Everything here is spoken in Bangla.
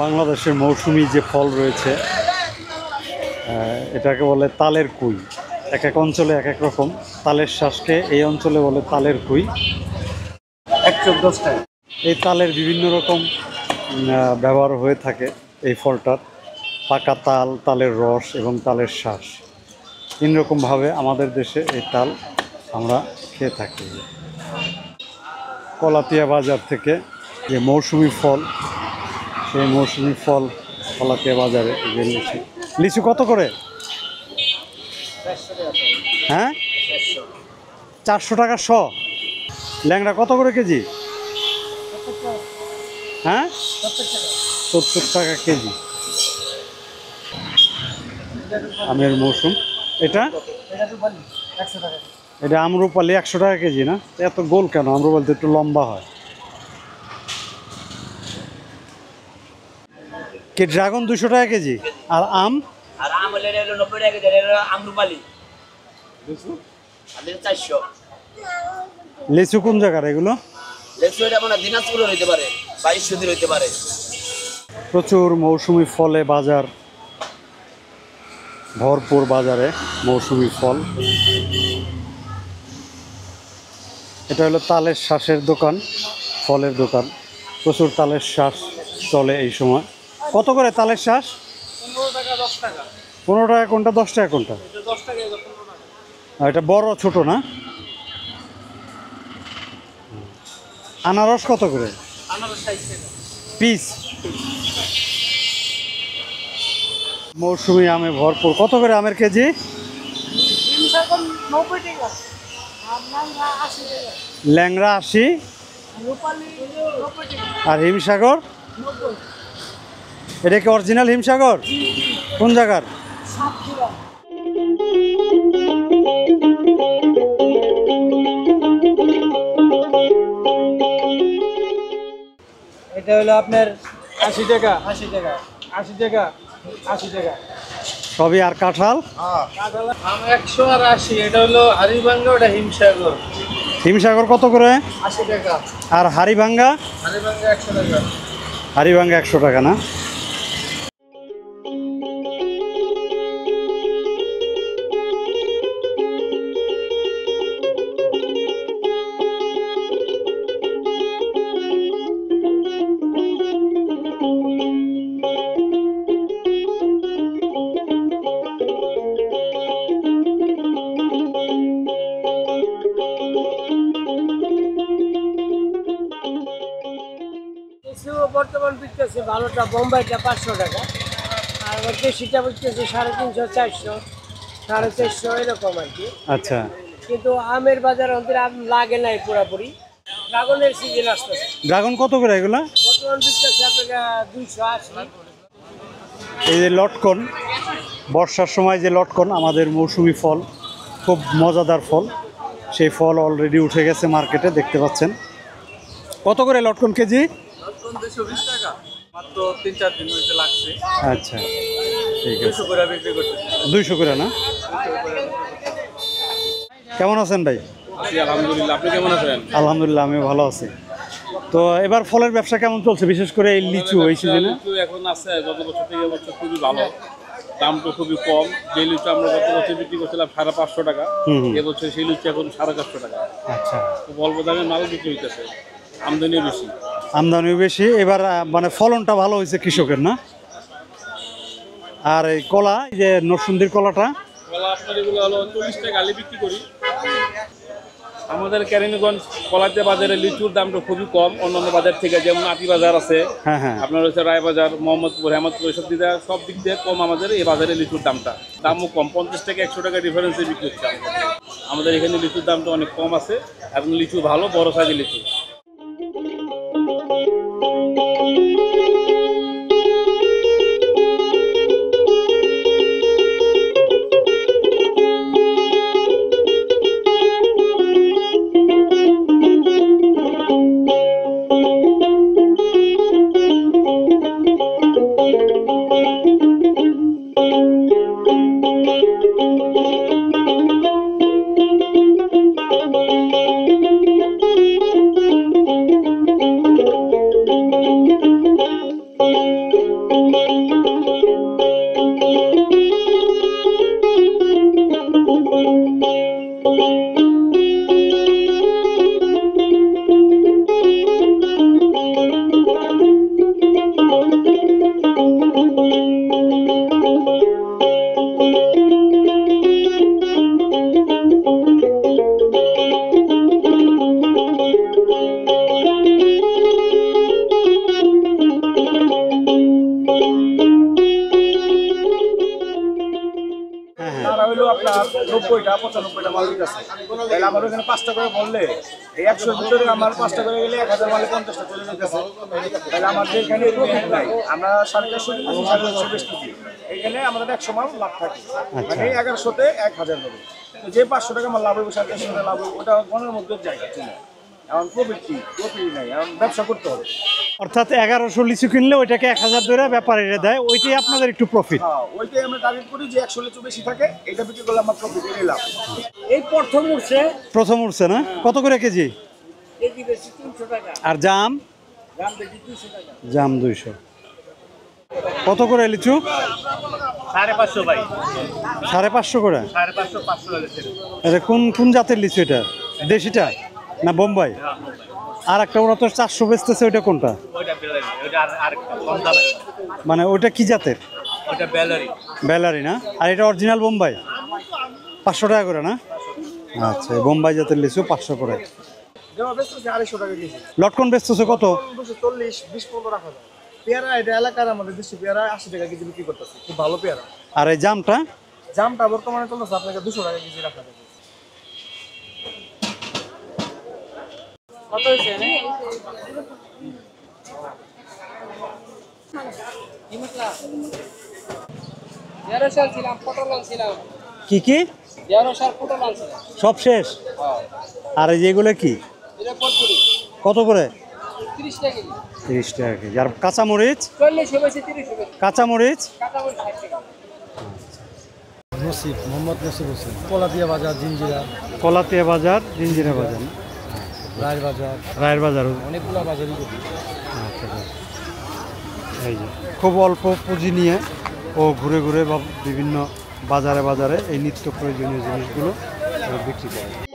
বাংলাদেশের মৌসুমী যে ফল রয়েছে এটাকে বলে তালের কুই। এক এক অঞ্চলে এক এক রকম। তালের শ্বাসকে এই অঞ্চলে বলে তালের কুই। 114 টাকা। এই তালের বিভিন্ন রকম ব্যবহার হয়ে থাকে এই ফলটার। পাকা তাল, তালের রস এবং তালের শ্বাস, তিন রকমভাবে আমাদের দেশে এই তাল আমরা খেয়ে থাকি। কলাতিয়া বাজার থেকে যে মৌসুমি ফল, সেই মৌসুমি ফল কলাতিয়া বাজারে যে লিচু। লিচু কত করে? হ্যাঁ, 400 টাকা শ। ল্যাংড়া কত করে কেজি? হ্যাঁ, 70 টাকা কেজি। আমের মৌসুম। এটা এটা আমরুপালি 100 টাকা কেজি না? এত গোল কেন? আমরুপালি তো একটু লম্বা হয়। কি ড্রাগন 200 টাকা কেজি? আর আম? আর আম হলে 90 টাকা কেজি। এটা আমরুপালি 400। লিচু কোন জায়গার এগুলো? লিচু এটা আপনার দিনাজপুরে হইতে পারে, 2200 হইতে পারে। প্রচুর মৌসুমি ফলে বাজার ভরপুর। বাজারে মৌসুমি ফল। এটা হলো তালের শ্বাসের দোকান, ফলের দোকান। প্রচুর তালের শ্বাস চলে এই সময়। কত করে তালের শ্বাস? 15 টাকা 10 টাকা। 15 টাকা কোনটা, 10 টাকা কোনটা? এটা 10 টাকা, এটা 15 টাকা। আর এটা বড় ছোট না? আনারস কত করে আনারস 60 টাকা পিস? মৌসুমি আমে ভরপুর। কত করে আমের কেজি? 90 টাকা। আমনাঙ্গা 80 টাকা। ল্যাংড়া 80, রূপালী 90 টাকা। আর হিমসাগর 90। এটা কি অরিজিনাল হিমসাগর? কোন জায়গার? সাতক্ষীরা। এটা হলো আপনার 80 টাকা, 80 টাকা, 80 টাকা, 80 টাকা। সবই। আর কাঁঠাল? কাঁঠাল আম 100 আর 80। এটা হলো হাড়িভাঙ্গা, ওটা হিমসাগর। হিমসাগর কত করে? 80 টাকা। আর হাড়িভাঙ্গা? হাড়িভাঙ্গা 100 টাকা। হাড়িভাঙ্গা 100 টাকা না? বর্তমান বিকতেছে ভালোটা বোম্বাইটা 500 টাকা, আর দেশিটা বিকতেছে 350, 400, 450 এরকম আর কি। আচ্ছা। কিন্তু আমের বাজার আমাদের আম লাগে নাই পুরাপুরি। ড্রাগনের সিজন আসতেছে। ড্রাগন কত করে এগুলা? বর্তমান বিকতেছে আপনার 280। এই যে লটকন, বর্ষার সময় যে লটকন, আমাদের মৌসুমি ফল, খুব মজাদার ফল। সেই ফল অলরেডি উঠে গেছে মার্কেটে, দেখতে পাচ্ছেন। কত করে লটকন কেজি? 220 টাকা। মাত্র 3-4 দিন হইতে লাগছে। আচ্ছা, ঠিক আছে। 200 করে বিক্রি করতে। 200 করে না? কেমন আছেন ভাই? আলহামদুলিল্লাহ, আপনি কেমন আছেন? আলহামদুলিল্লাহ, আমি ভালো আছি। তো এবার ফলের ব্যবসা কেমন চলছে, বিশেষ করে এই লিচু এই সিজনে? লিচু এখন আছে গত বছর থেকে এবছর খুবই ভালো, দামটা খুবই কম। যে লিচু আমরা গত বছর বিক্রি করছিলাম 550 টাকা, এবছর সেই লিচু এখন 450 টাকা। আচ্ছা, খুব অল্প দামে মাল বিক্রি হইতেছে, আমদানিও বেশি। আমদানিও বেশি। এবার মানে ফলনটা ভালো হয়েছে কৃষকের, না? আর এই কলা, এই যে নরসিংদীর কলাটা, কলা আপনার এগুলো হলো 40 টাকা আলি বিক্রি করি। আমাদের কেরানীগঞ্জ কলাতিয়া বাজারে লিচুর দামটা খুবই কম অন্যান্য বাজার থেকে, যেমন আটি বাজার আছে, হ্যাঁ হ্যাঁ, আপনার হচ্ছে রায়বাজার, মোহাম্মদপুর, হেমতপুর, এসব দিকে সব দিক দিয়ে কম। আমাদের এই বাজারে লিচুর দামও কম, 50 টাকা 100 টাকা ডিফারেন্সে বিক্রি হচ্ছে। আমাদের এখানে লিচুর দামটা অনেক কম আছে এবং লিচু ভালো, বড় সাইজের লিচু। হলো আপনার 90টা 95টা মাল দিতেছে, তাহলে আমার ওখানে 5 টাকা করে বললে এই 100 ভিতরে আমার 5 টাকা করে গেলে 1000 মালে 50টা চলে যেতেছে, তাহলে আমাদের এখানে প্রফিট নাই। আমরা 450 দিন 450 বেচতেছি, এখানে আমাদের 100 মাল লাভ থাকে, মানে 1100তে 1000 হবে। তো যে 500 টাকা আমার লাভ হবে 450 টাকা লাভ হবে, ওটা মনের মধ্যে জায়গা চলে। এখন প্রফিট নাই, এখন ব্যবসা করতে হবে। অর্থাৎ 1100 লিচু কিনলে ওইটাকে 1000 ধরে ব্যাপারীরা দেয়, ওইটাই আপনাদের একটু প্রফিট। হ্যাঁ, ওইটাই আমরা টার্গেট করি যে 100 লিচু বেশি থাকে, এটা বিক্রি করলে আমার প্রফিট এর লাভ। এই প্রথম উঠছে প্রথম উঠছে না? কত করে কেজি? কেজি বেশি 300 টাকা, আর জাম? দাম বেশি 200 টাকা। জাম 200। কত করে লিচু? 550 ভাই, 550 করে। 550 500 লাগে। এটা কোন কোন জাতের লিচু এটা? দেশিটা না বোম্বাই? আর একটা ওরা তো 400 বেচতেছে, ওইটা কোনটা? ওইটা বেলারি, ওইটা আর কম দামে, মানে ওইটা কি জাতের? ওইটা বেলারি। বেলারি না? আর এটা অরিজিনাল বোম্বাই 500 টাকা করে না? আচ্ছা, এই বোম্বাই জাতের লিচু 500 করে। যেমন বেচতেছে 250 টাকা কেজি, লটকন বেচতেছে কত? 240 20-15 রাখা যায়। পেয়ারা এটা এলাকার আমাদের দেশি পেয়ারা 80 টাকা কেজি বিক্রি করতেছে, খুব ভালো পেয়ারা। আর এই জামটা? জামটা বর্তমানে চলতেছে আপনাকে 200 টাকা কেজি রাখা যাবে। কত হয়েছে রে? কি মতলা? 11 সাল ছিলাম, পটল আনছিলাম। কি কি 11 সাল পটল আনছিলাম। সব শেষ? আর এই যেগুলো কি এটা পটলি কত করে? 30 টাকা কেজি। 30 টাকা কেজি। আর কাঁচামরিচ? 40 হয়েছে 30 হবে। কাঁচামরিচ কাঁচামরিচ 60 টাকা। নসিব মোহাম্মদ নসিব হোসেন, কলাদিয়া বাজার, জিঞ্জিরা, কলাতিয়া বাজার, জিঞ্জিরা বাজার, রায়ের বাজার, রায়ের বাজার। অনেকগুলো বাজারই করি। আচ্ছা, এই যে খুব অল্প পুঁজি নিয়ে ও ঘুরে ঘুরে বা বিভিন্ন বাজারে বাজারে এই নিত্য প্রয়োজনীয় জিনিসগুলো বিক্রি করে।